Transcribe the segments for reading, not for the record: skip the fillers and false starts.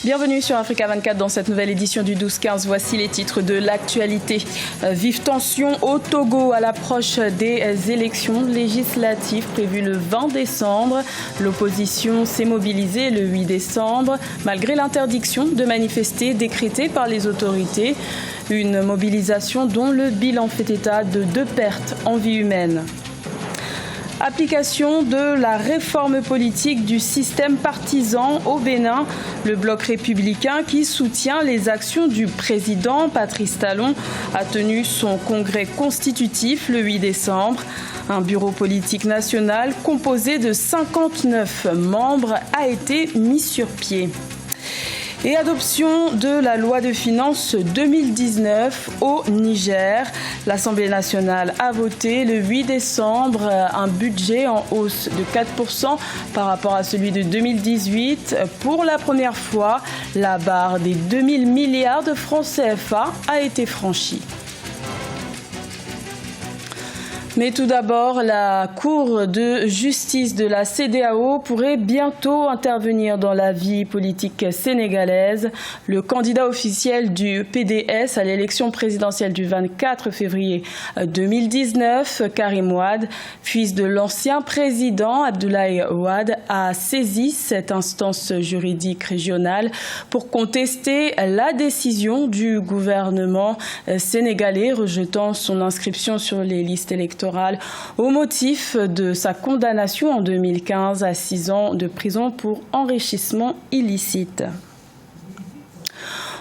Bienvenue sur Africa 24 dans cette nouvelle édition du 12-15. Voici les titres de l'actualité. Vive tension au Togo à l'approche des élections législatives prévues le 20 décembre. L'opposition s'est mobilisée le 8 décembre malgré l'interdiction de manifester décrétée par les autorités. Une mobilisation dont le bilan fait état de 2 pertes en vie humaine. Application de la réforme politique du système partisan au Bénin. Le bloc républicain qui soutient les actions du président Patrice Talon a tenu son congrès constitutif le 8 décembre. Un bureau politique national composé de 59 membres a été mis sur pied. Et adoption de la loi de finances 2019 au Niger. L'Assemblée nationale a voté le 8 décembre un budget en hausse de 4% par rapport à celui de 2018. Pour la première fois, la barre des 2000 milliards de francs CFA a été franchie. Mais tout d'abord, la Cour de justice de la CEDEAO pourrait bientôt intervenir dans la vie politique sénégalaise. Le candidat officiel du PDS à l'élection présidentielle du 24 février 2019, Karim Wade, fils de l'ancien président Abdoulaye Wade, a saisi cette instance juridique régionale pour contester la décision du gouvernement sénégalais rejetant son inscription sur les listes électorales au motif de sa condamnation en 2015 à 6 ans de prison pour enrichissement illicite.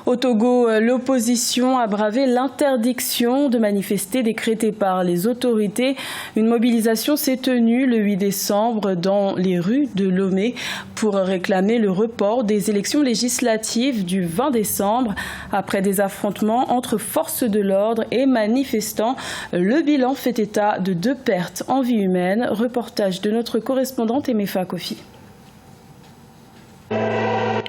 Au Togo, l'opposition a bravé l'interdiction de manifester décrétée par les autorités. Une mobilisation s'est tenue le 8 décembre dans les rues de Lomé pour réclamer le report des élections législatives du 20 décembre. Après des affrontements entre forces de l'ordre et manifestants, le bilan fait état de 2 pertes en vie humaine. Reportage de notre correspondante Emefa Kofi.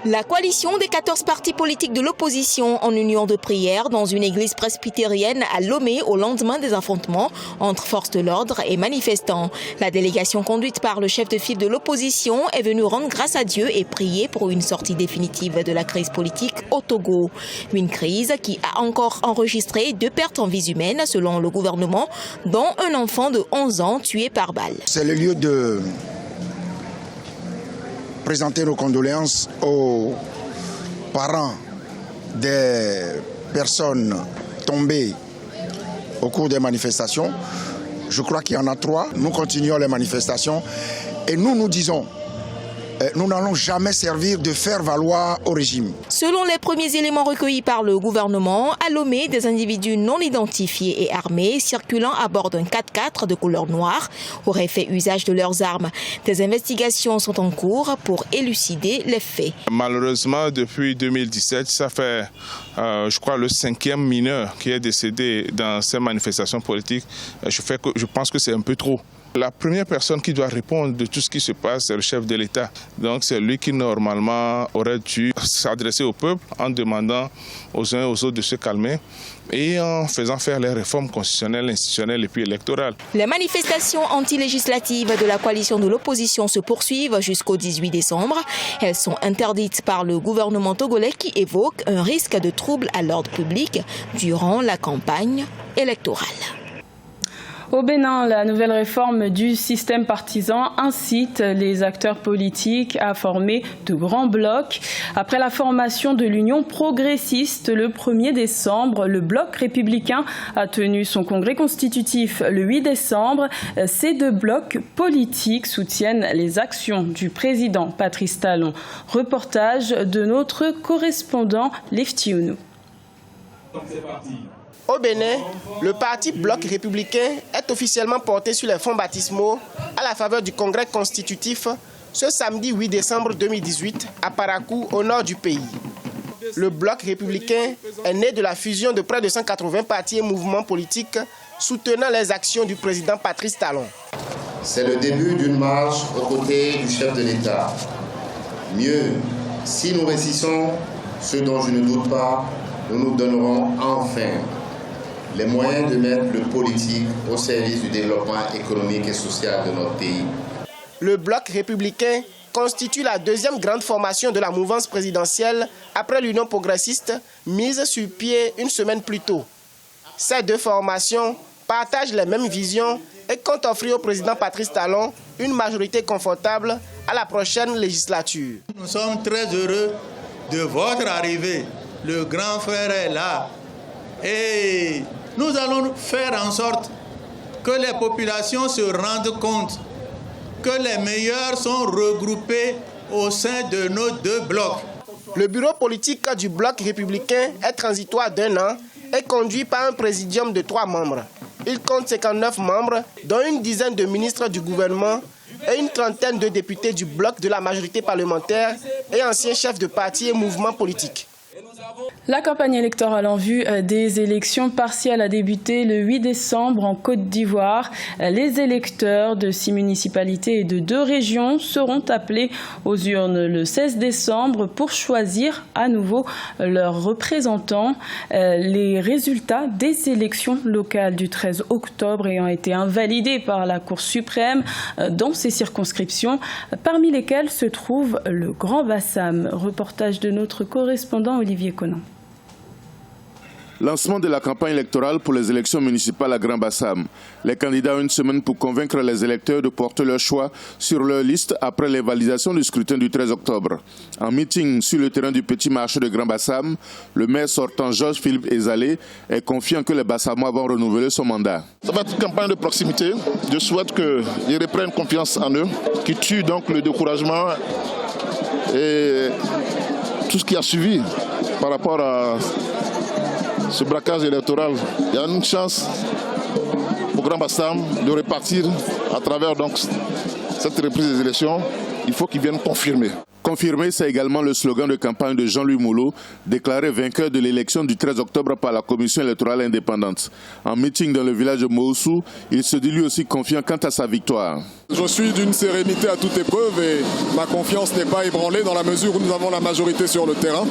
La coalition des 14 partis politiques de l'opposition en union de prière dans une église presbytérienne à Lomé au lendemain des affrontements entre forces de l'ordre et manifestants. La délégation conduite par le chef de file de l'opposition est venue rendre grâce à Dieu et prier pour une sortie définitive de la crise politique au Togo. Une crise qui a encore enregistré 2 pertes en vies humaines selon le gouvernement, dont un enfant de 11 ans tué par balle. C'est le lieu de présenter nos condoléances aux parents des personnes tombées au cours des manifestations. Je crois qu'il y en a 3. Nous continuons les manifestations et nous disons, nous n'allons jamais servir de faire valoir au régime. Selon les premiers éléments recueillis par le gouvernement, à Lomé, des individus non identifiés et armés circulant à bord d'un 4x4 de couleur noire auraient fait usage de leurs armes. Des investigations sont en cours pour élucider les faits. Malheureusement, depuis 2017, ça fait, je crois, le 5e mineur qui est décédé dans ces manifestations politiques. Je pense que c'est un peu trop. La première personne qui doit répondre de tout ce qui se passe, c'est le chef de l'État. Donc c'est lui qui normalement aurait dû s'adresser au peuple en demandant aux uns et aux autres de se calmer et en faisant faire les réformes constitutionnelles, institutionnelles et puis électorales. Les manifestations anti-législatives de la coalition de l'opposition se poursuivent jusqu'au 18 décembre. Elles sont interdites par le gouvernement togolais qui évoque un risque de trouble à l'ordre public durant la campagne électorale. Au Bénin, la nouvelle réforme du système partisan incite les acteurs politiques à former de grands blocs. Après la formation de l'Union progressiste le 1er décembre, le bloc républicain a tenu son congrès constitutif le 8 décembre. Ces 2 blocs politiques soutiennent les actions du président Patrice Talon. Reportage de notre correspondant Leftiounu. Au Bénin, le parti Bloc républicain est officiellement porté sur les fonds baptismaux à la faveur du congrès constitutif ce samedi 8 décembre 2018 à Parakou, au nord du pays. Le Bloc républicain est né de la fusion de près de 180 partis et mouvements politiques soutenant les actions du président Patrice Talon. C'est le début d'une marche aux côtés du chef de l'État. Mieux, si nous réussissons, ce dont je ne doute pas, nous nous donnerons enfin les moyens de mettre le politique au service du développement économique et social de notre pays. Le Bloc républicain constitue la deuxième grande formation de la mouvance présidentielle après l'Union progressiste, mise sur pied une semaine plus tôt. Ces deux formations partagent les mêmes visions et comptent offrir au président Patrice Talon une majorité confortable à la prochaine législature. Nous sommes très heureux de votre arrivée. Le grand frère est là. Et nous allons faire en sorte que les populations se rendent compte que les meilleurs sont regroupés au sein de nos deux blocs. Le bureau politique du bloc républicain est transitoire d'1 an et conduit par un présidium de 3 membres. Il compte 59 membres, dont une dizaine de ministres du gouvernement et une trentaine de députés du bloc de la majorité parlementaire et anciens chefs de partis et mouvements politiques. La campagne électorale en vue des élections partielles a débuté le 8 décembre en Côte d'Ivoire. Les électeurs de 6 municipalités et de 2 régions seront appelés aux urnes le 16 décembre pour choisir à nouveau leurs représentants. Les résultats des élections locales du 13 octobre ayant été invalidés par la Cour suprême dans ces circonscriptions, parmi lesquelles se trouve le Grand Bassam. Reportage de notre correspondant Olivier Conan. Lancement de la campagne électorale pour les élections municipales à Grand Bassam. Les candidats ont une semaine pour convaincre les électeurs de porter leur choix sur leur liste après les validations du scrutin du 13 octobre. En meeting sur le terrain du petit marché de Grand Bassam, le maire sortant Georges-Philippe Ezalé est confiant que les Bassamois vont renouveler son mandat. Ça va être une campagne de proximité. Je souhaite qu'ils reprennent confiance en eux, qu'ils tuent donc le découragement et tout ce qui a suivi par rapport à ce braquage électoral. Il y a une chance pour Grand Bassam de repartir à travers donc cette reprise des élections. Il faut qu'ils viennent confirmer. Confirmer, c'est également le slogan de campagne de Jean-Louis Moulot, déclaré vainqueur de l'élection du 13 octobre par la Commission électorale indépendante. En meeting dans le village de Moussou, il se dit lui aussi confiant quant à sa victoire. Je suis d'une sérénité à toute épreuve et ma confiance n'est pas ébranlée dans la mesure où nous avons la majorité sur le terrain.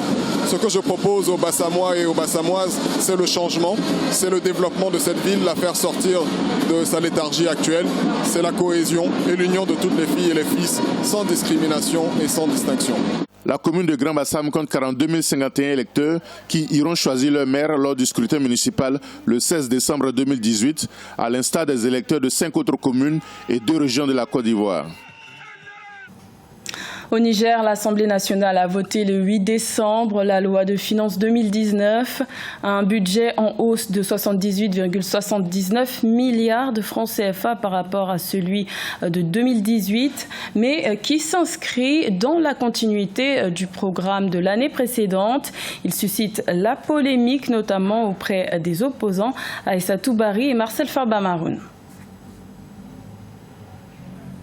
Ce que je propose aux Bassamois et aux Bassamoises, c'est le changement, c'est le développement de cette ville, la faire sortir de sa léthargie actuelle. C'est la cohésion et l'union de toutes les filles et les fils, sans discrimination et sans distinction. La commune de Grand Bassam compte 42 051 électeurs qui iront choisir leur maire lors du scrutin municipal le 16 décembre 2018, à l'instar des électeurs de 5 autres communes et 2 régions de la Côte d'Ivoire. Au Niger, l'Assemblée nationale a voté le 8 décembre la loi de finances 2019, un budget en hausse de 78,79 milliards de francs CFA par rapport à celui de 2018, mais qui s'inscrit dans la continuité du programme de l'année précédente. Il suscite la polémique, notamment auprès des opposants Aïssatou Bari et Marcel Farba-Maroun.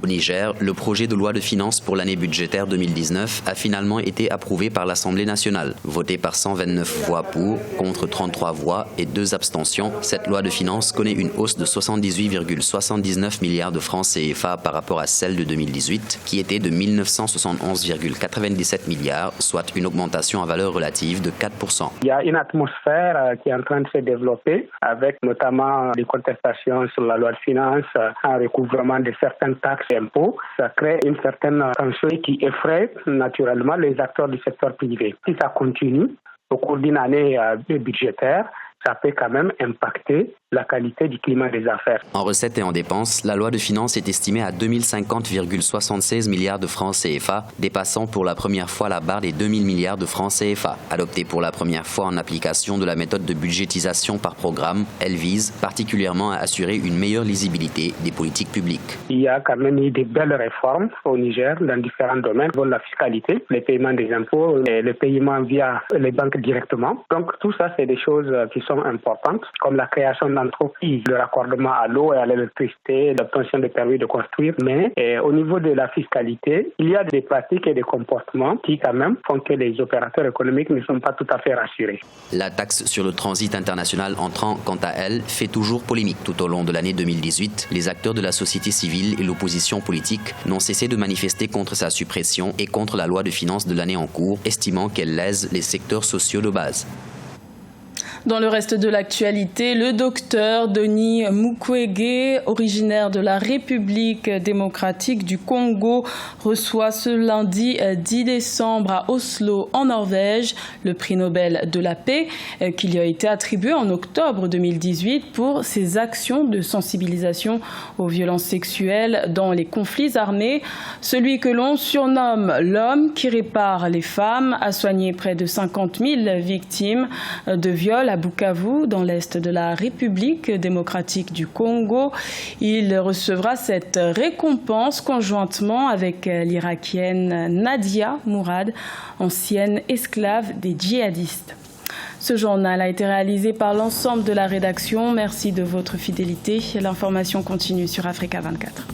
Au Niger, le projet de loi de finances pour l'année budgétaire 2019 a finalement été approuvé par l'Assemblée nationale. Voté par 129 voix pour, contre 33 voix et 2 abstentions, cette loi de finances connaît une hausse de 78,79 milliards de francs CFA par rapport à celle de 2018, qui était de 1971,97 milliards, soit une augmentation à valeur relative de 4%. Il y a une atmosphère qui est en train de se développer, avec notamment des contestations sur la loi de finances, un recouvrement de certaines taxes et impôts. Ça crée une certaine tension qui effraie naturellement les acteurs du secteur privé. Si ça continue au cours d'une année budgétaire, ça peut quand même impacter la qualité du climat des affaires. En recettes et en dépenses, la loi de finances est estimée à 2050,76 milliards de francs CFA, dépassant pour la première fois la barre des 2000 milliards de francs CFA. Adoptée pour la première fois en application de la méthode de budgétisation par programme, elle vise particulièrement à assurer une meilleure lisibilité des politiques publiques. Il y a quand même eu des belles réformes au Niger dans différents domaines, comme la fiscalité, les paiements des impôts, les paiements via les banques directement. Donc tout ça, c'est des choses qui sont importantes, comme la création d'entreprises, le raccordement à l'eau et à l'électricité, l'obtention de permis de construire. Mais au niveau de la fiscalité, il y a des pratiques et des comportements qui quand même font que les opérateurs économiques ne sont pas tout à fait rassurés. La taxe sur le transit international entrant, quant à elle, fait toujours polémique. Tout au long de l'année 2018, les acteurs de la société civile et l'opposition politique n'ont cessé de manifester contre sa suppression et contre la loi de finances de l'année en cours, estimant qu'elle lèse les secteurs sociaux de base. Dans le reste de l'actualité, le docteur Denis Mukwege, originaire de la République démocratique du Congo, reçoit ce lundi 10 décembre à Oslo, en Norvège, le prix Nobel de la paix qui lui a été attribué en octobre 2018 pour ses actions de sensibilisation aux violences sexuelles dans les conflits armés. Celui que l'on surnomme l'homme qui répare les femmes a soigné près de 50 000 victimes de viols à Bukavu, dans l'est de la République démocratique du Congo. Il recevra cette récompense conjointement avec l'Irakienne Nadia Mourad, ancienne esclave des djihadistes. Ce journal a été réalisé par l'ensemble de la rédaction. Merci de votre fidélité. L'information continue sur Africa 24.